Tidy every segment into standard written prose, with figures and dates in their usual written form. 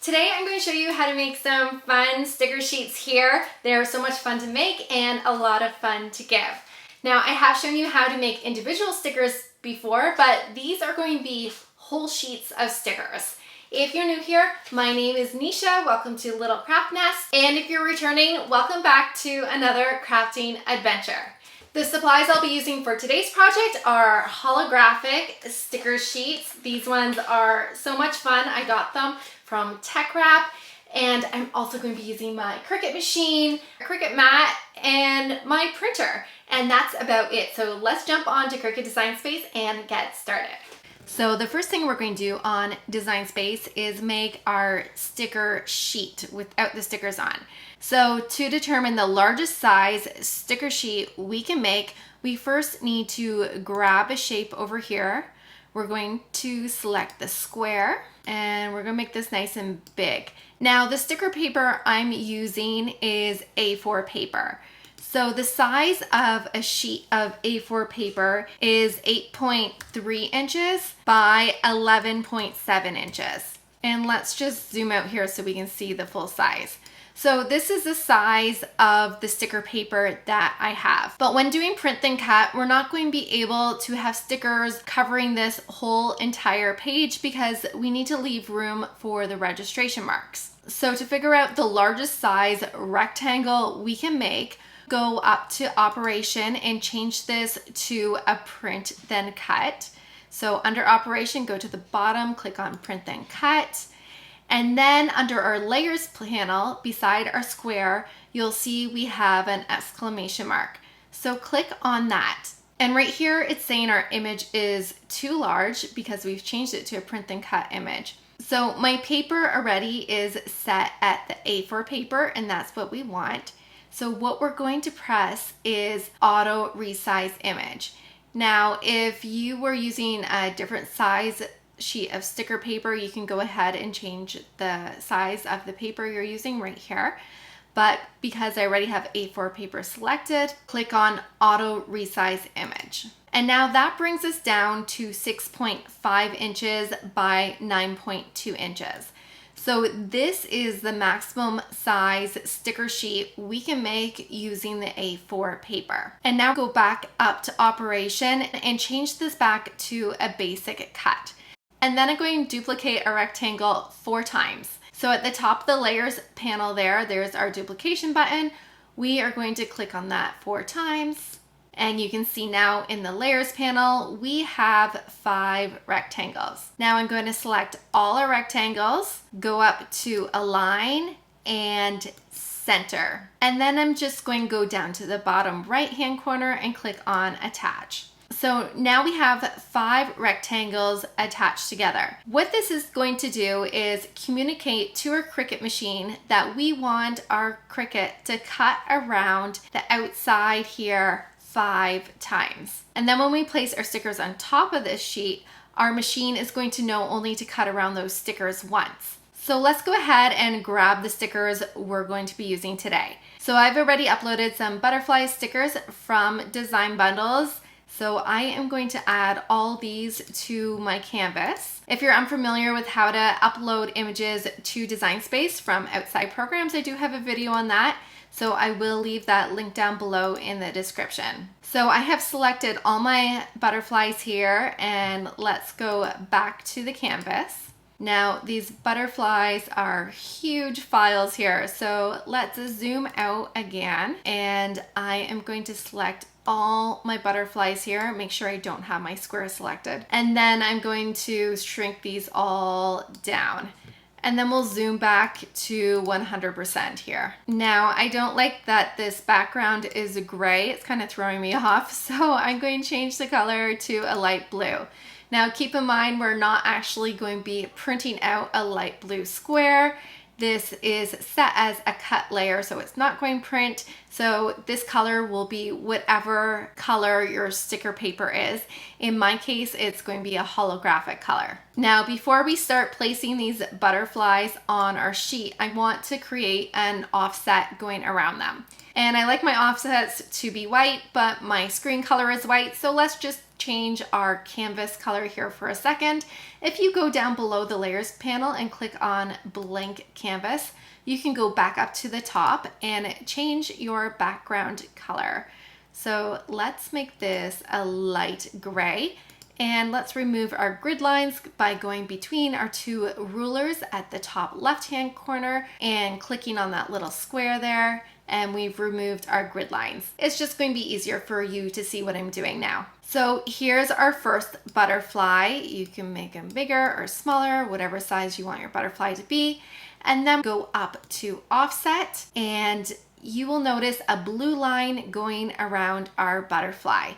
Today I'm going to show you how to make some fun sticker sheets here. They're so much fun to make and a lot of fun to give. Now I have shown you how to make individual stickers before, but these are going to be whole sheets of stickers. If you're new here, my name is Nisha. Welcome to Little Craft Nest. And if you're returning, welcome back to another crafting adventure. The supplies I'll be using for today's project are holographic sticker sheets. These ones are so much fun. I got them from Tech Wrap, and I'm also going to be using my Cricut machine, a Cricut mat, and my printer. And that's about it. So let's jump on to Cricut Design Space and get started. So the first thing we're going to do on Design Space is make our sticker sheet without the stickers on. So to determine the largest size sticker sheet we can make, we first need to grab a shape over here. We're going to select the square and we're going to make this nice and big. Now the sticker paper I'm using is A4 paper. So the size of a sheet of A4 paper is 8.3 inches by 11.7 inches. And let's just zoom out here so we can see the full size. So this is the size of the sticker paper that I have. But when doing print then cut, we're not going to be able to have stickers covering this whole entire page because we need to leave room for the registration marks. So to figure out the largest size rectangle we can make, go up to Operation and change this to a print then cut. So under Operation, go to the bottom, click on Print then Cut. And then under our layers panel, beside our square, you'll see we have an exclamation mark. So click on that. And right here, it's saying our image is too large because we've changed it to a print then cut image. So my paper already is set at the A4 paper, and that's what we want. So what we're going to press is Auto Resize Image. Now, if you were using a different size sheet of sticker paper, you can go ahead and change the size of the paper you're using right here. But because I already have A4 paper selected, click on Auto Resize Image. And now that brings us down to 6.5 inches by 9.2 inches. So this is the maximum size sticker sheet we can make using the A4 paper. And now go back up to Operation and change this back to a basic cut. And then I'm going to duplicate a rectangle 4 times. So at the top of the layers panel there's our duplication button. We are going to click on that 4 times. And you can see now in the layers panel, we have 5 rectangles. Now I'm going to select all our rectangles, go up to Align and Center. And then I'm just going to go down to the bottom right-hand corner and click on Attach. So now we have 5 rectangles attached together. What this is going to do is communicate to our Cricut machine that we want our Cricut to cut around the outside here 5 times. And then when we place our stickers on top of this sheet, our machine is going to know only to cut around those stickers once. So let's go ahead and grab the stickers we're going to be using today. So I've already uploaded some butterfly stickers from Design Bundles. So I am going to add all these to my canvas. If you're unfamiliar with how to upload images to Design Space from outside programs, I do have a video on that. So I will leave that link down below in the description. So I have selected all my butterflies here, and let's go back to the canvas. Now these butterflies are huge files here. So let's zoom out again, and I am going to select all my butterflies here, make sure I don't have my square selected. And then I'm going to shrink these all down. And then we'll zoom back to 100% here. Now, I don't like that this background is gray. It's kind of throwing me off. So I'm going to change the color to a light blue. Now, keep in mind, we're not actually going to be printing out a light blue square. This is set as a cut layer, so it's not going to print. So this color will be whatever color your sticker paper is. In my case, it's going to be a holographic color. Now, before we start placing these butterflies on our sheet, I want to create an offset going around them. And I like my offsets to be white, but my screen color is white, so let's just change our canvas color here for a second. If you go down below the layers panel and click on blank canvas, you can go back up to the top and change your background color. So let's make this a light gray. And let's remove our grid lines by going between our two rulers at the top left-hand corner and clicking on that little square there. And we've removed our grid lines. It's just going to be easier for you to see what I'm doing now. So here's our first butterfly. You can make them bigger or smaller, whatever size you want your butterfly to be. And then go up to offset, and you will notice a blue line going around our butterfly.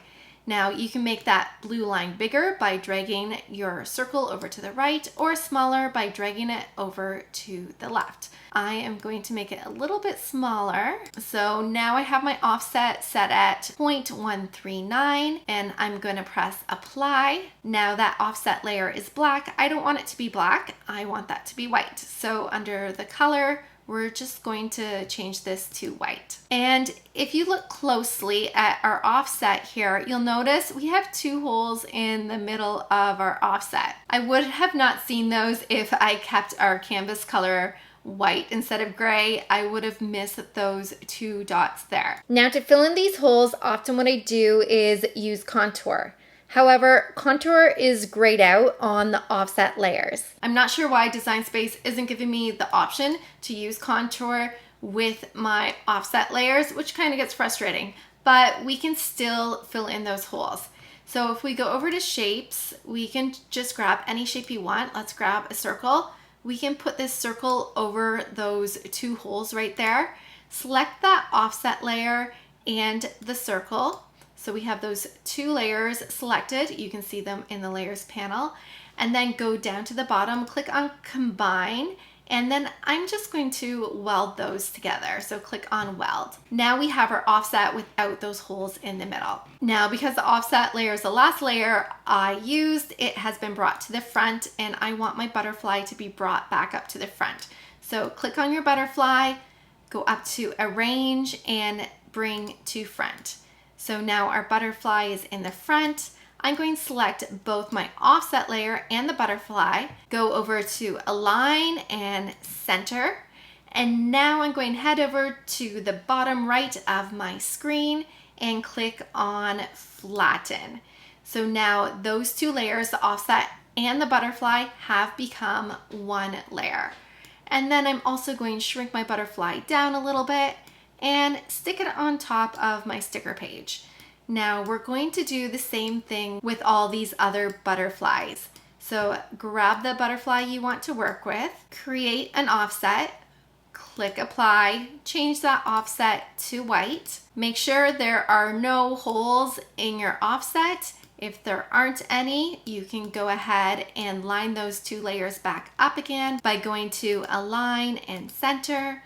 Now you can make that blue line bigger by dragging your circle over to the right, or smaller by dragging it over to the left. I am going to make it a little bit smaller. So now I have my offset set at 0.139 and I'm going to press apply. Now that offset layer is black. I don't want it to be black. I want that to be white. So under the color, we're just going to change this to white. And if you look closely at our offset here, you'll notice we have two holes in the middle of our offset. I would have not seen those if I kept our canvas color white instead of gray. I would have missed those two dots there. Now to fill in these holes, often what I do is use contour. However, contour is grayed out on the offset layers. I'm not sure why Design Space isn't giving me the option to use contour with my offset layers, which kind of gets frustrating, but we can still fill in those holes. So if we go over to shapes, we can just grab any shape you want. Let's grab a circle. We can put this circle over those two holes right there. Select that offset layer and the circle. So we have those two layers selected. You can see them in the layers panel. And then go down to the bottom, click on combine, and then I'm just going to weld those together. So click on weld. Now we have our offset without those holes in the middle. Now because the offset layer is the last layer I used, it has been brought to the front and I want my butterfly to be brought back up to the front. So click on your butterfly, go up to arrange and bring to front. So now our butterfly is in the front. I'm going to select both my offset layer and the butterfly, go over to align and center. And now I'm going to head over to the bottom right of my screen and click on flatten. So now those two layers, the offset and the butterfly, have become one layer. And then I'm also going to shrink my butterfly down a little bit and stick it on top of my sticker page. Now we're going to do the same thing with all these other butterflies. So grab the butterfly you want to work with, create an offset, click apply, change that offset to white. Make sure there are no holes in your offset. If there aren't any, you can go ahead and line those two layers back up again by going to align and center,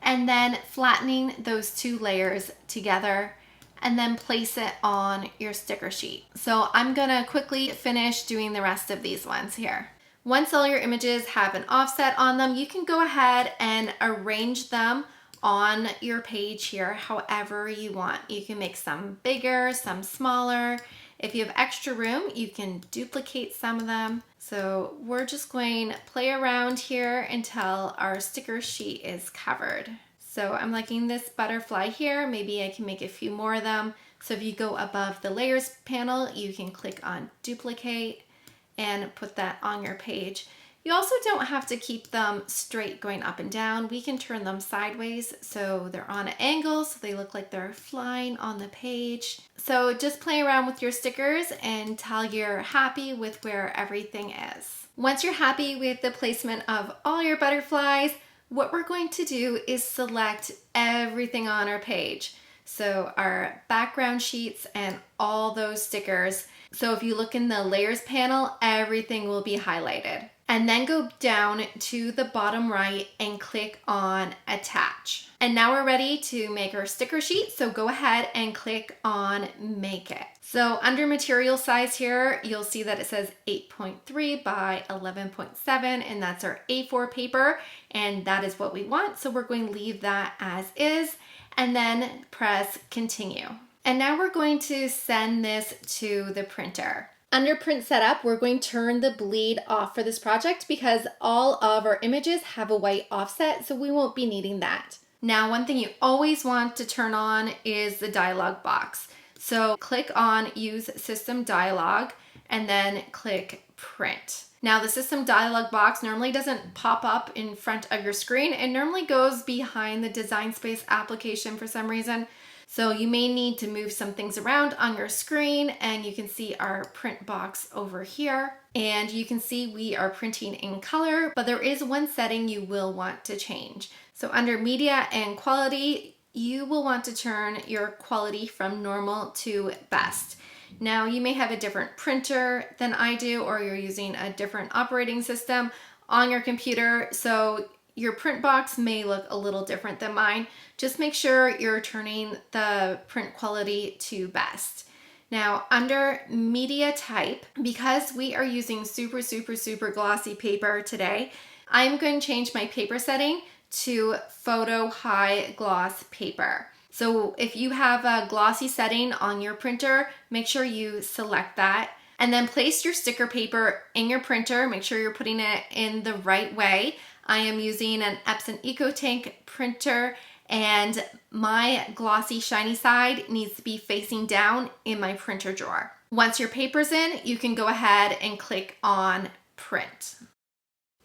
and then flattening those two layers together, and then place it on your sticker sheet. So I'm gonna quickly finish doing the rest of these ones here. Once all your images have an offset on them, you can go ahead and arrange them on your page here however you want. You can make some bigger, some smaller. If you have extra room, you can duplicate some of them. So we're just going to play around here until our sticker sheet is covered. So I'm liking this butterfly here. Maybe I can make a few more of them. So if you go above the layers panel, you can click on duplicate and put that on your page. You also don't have to keep them straight going up and down. We can turn them sideways so they're on an angle so they look like they're flying on the page. So just play around with your stickers until you're happy with where everything is. Once you're happy with the placement of all your butterflies, what we're going to do is select everything on our page. So our background sheets and all those stickers. So if you look in the layers panel, everything will be highlighted. And then go down to the bottom right and click on attach. And now we're ready to make our sticker sheet. So go ahead and click on make it. So under material size here, you'll see that it says 8.3 by 11.7, and that's our A4 paper. And that is what we want. So we're going to leave that as is and then press continue. And now we're going to send this to the printer. Under print setup, we're going to turn the bleed off for this project because all of our images have a white offset, so we won't be needing that. Now, one thing you always want to turn on is the dialog box. So click on Use System Dialog and then click Print. Now, the system dialog box normally doesn't pop up in front of your screen. It normally goes behind the Design Space application for some reason. So you may need to move some things around on your screen, and you can see our print box over here. And you can see we are printing in color, but there is one setting you will want to change. So under Media and Quality, you will want to turn your quality from normal to best. Now, you may have a different printer than I do, or you're using a different operating system on your computer, so your print box may look a little different than mine. Just make sure you're turning the print quality to best. Now, under media type, because we are using super glossy paper today, I'm going to change my paper setting to photo high gloss paper. So if you have a glossy setting on your printer, make sure you select that. And then place your sticker paper in your printer. Make sure you're putting it in the right way. I am using an Epson EcoTank printer, and my glossy shiny side needs to be facing down in my printer drawer. Once your paper's in, you can go ahead and click on Print.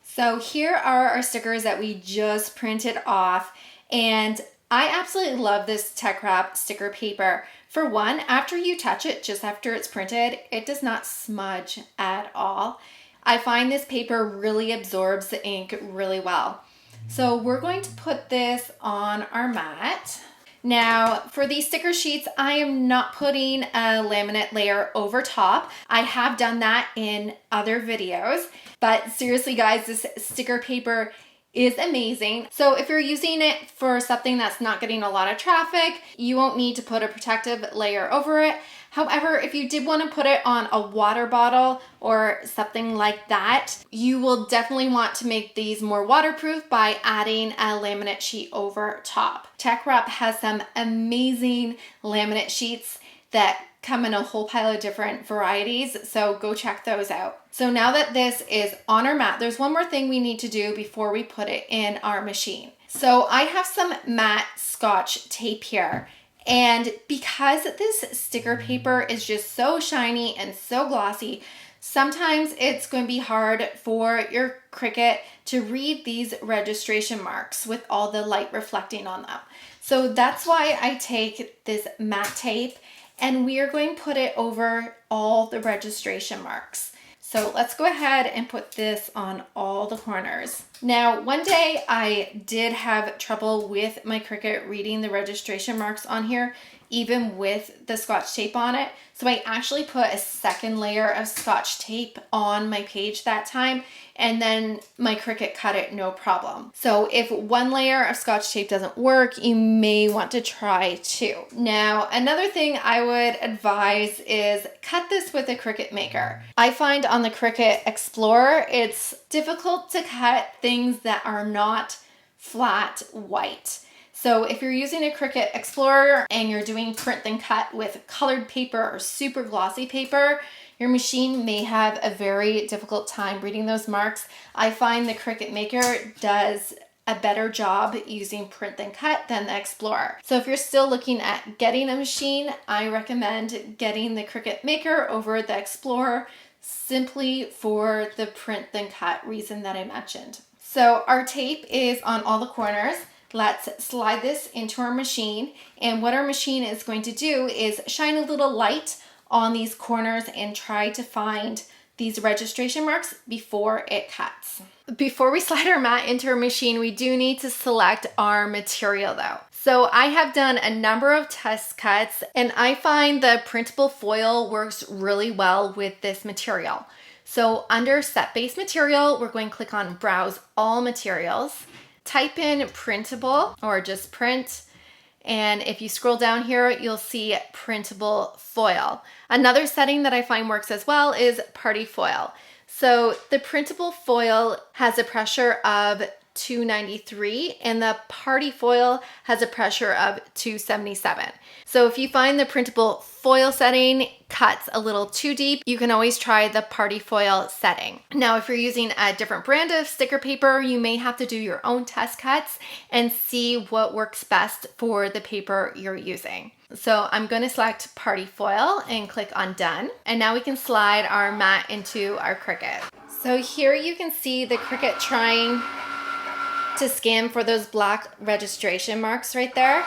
So here are our stickers that we just printed off, and I absolutely love this Tech Wrap sticker paper. For one, after you touch it, just after it's printed, it does not smudge at all. I find this paper really absorbs the ink really well. So we're going to put this on our mat. Now, for these sticker sheets, I am not putting a laminate layer over top. I have done that in other videos, but seriously guys, this sticker paper is amazing. So if you're using it for something that's not getting a lot of traffic, you won't need to put a protective layer over it. However, if you did want to put it on a water bottle or something like that, you will definitely want to make these more waterproof by adding a laminate sheet over top. Tech Wrap has some amazing laminate sheets that come in a whole pile of different varieties, so go check those out. So now that this is on our mat, there's one more thing we need to do before we put it in our machine. So I have some matte Scotch tape here, and because this sticker paper is just so shiny and so glossy, sometimes it's going to be hard for your Cricut to read these registration marks with all the light reflecting on them. So that's why I take this matte tape and we are going to put it over all the registration marks. So let's go ahead and put this on all the corners. Now, one day I did have trouble with my Cricut reading the registration marks on here, even with the Scotch tape on it. So I actually put a second layer of Scotch tape on my page that time, and then my Cricut cut it no problem. So if one layer of Scotch tape doesn't work, you may want to try two. Now, another thing I would advise is cut this with a Cricut Maker. I find on the Cricut Explorer, it's difficult to cut things that are not flat white. So if you're using a Cricut Explorer and you're doing print then cut with colored paper or super glossy paper, your machine may have a very difficult time reading those marks. I find the Cricut Maker does a better job using print then cut than the Explorer. So if you're still looking at getting a machine, I recommend getting the Cricut Maker over the Explorer simply for the print then cut reason that I mentioned. So our tape is on all the corners. Let's slide this into our machine, and what our machine is going to do is shine a little light on these corners and try to find these registration marks before it cuts. Before we slide our mat into our machine, we do need to select our material though. So I have done a number of test cuts, and I find the printable foil works really well with this material. So under Set Base Material, we're going to click on Browse All Materials. Type in printable or just print, and if you scroll down here, you'll see printable foil. Another setting that I find works as well is party foil. So the printable foil has a pressure of 293 and the party foil has a pressure of 277. So if you find the printable foil setting cuts a little too deep, you can always try the party foil setting. Now, if you're using a different brand of sticker paper, you may have to do your own test cuts and see what works best for the paper you're using. So I'm going to select party foil and click on done. And now we can slide our mat into our Cricut. So here you can see the Cricut trying to scan for those black registration marks right there.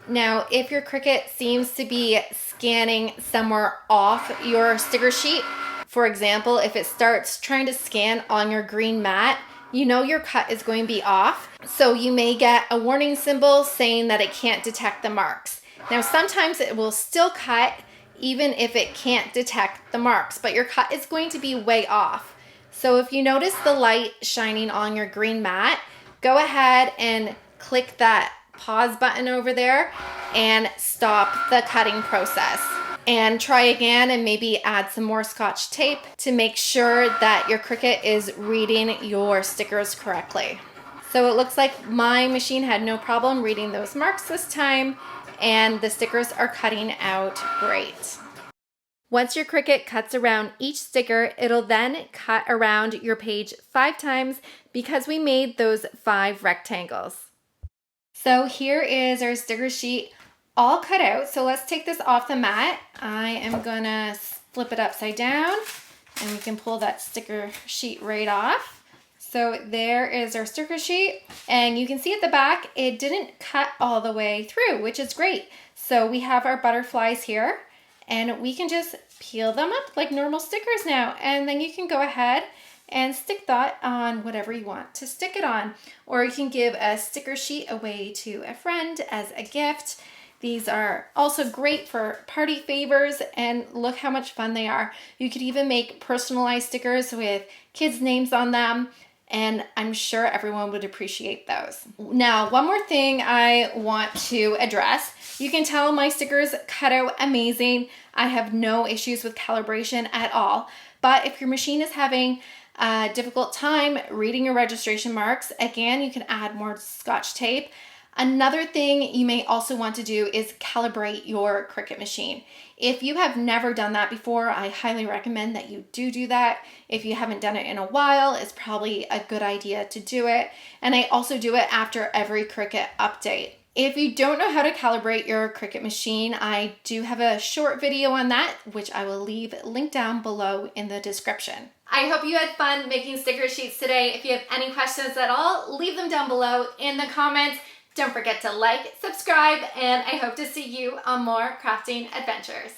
Now, if your Cricut seems to be scanning somewhere off your sticker sheet, for example, if it starts trying to scan on your green mat, you know your cut is going to be off. So you may get a warning symbol saying that it can't detect the marks. Now, sometimes it will still cut even if it can't detect the marks, but your cut is going to be way off. So if you notice the light shining on your green mat, go ahead and click that pause button over there and stop the cutting process. And try again and maybe add some more Scotch tape to make sure that your Cricut is reading your stickers correctly. So it looks like my machine had no problem reading those marks this time, and the stickers are cutting out great. Once your Cricut cuts around each sticker, it'll then cut around your page 5 times because we made those 5 rectangles. So here is our sticker sheet all cut out. So let's take this off the mat. I am gonna flip it upside down and we can pull that sticker sheet right off. So there is our sticker sheet, and you can see at the back, it didn't cut all the way through, which is great. So we have our butterflies here, and we can just peel them up like normal stickers now. And then you can go ahead and stick that on whatever you want to stick it on. Or you can give a sticker sheet away to a friend as a gift. These are also great for party favors, and look how much fun they are. You could even make personalized stickers with kids' names on them, and I'm sure everyone would appreciate those. Now, one more thing I want to address. You can tell my stickers cut out amazing. I have no issues with calibration at all. But if your machine is having a difficult time reading your registration marks, again, you can add more Scotch tape. Another thing you may also want to do is calibrate your Cricut machine. If you have never done that before, I highly recommend that you do that. If you haven't done it in a while, it's probably a good idea to do it. And I also do it after every Cricut update. If you don't know how to calibrate your Cricut machine, I do have a short video on that, which I will leave linked down below in the description. I hope you had fun making sticker sheets today. If you have any questions at all, leave them down below in the comments. Don't forget to like, subscribe, and I hope to see you on more crafting adventures.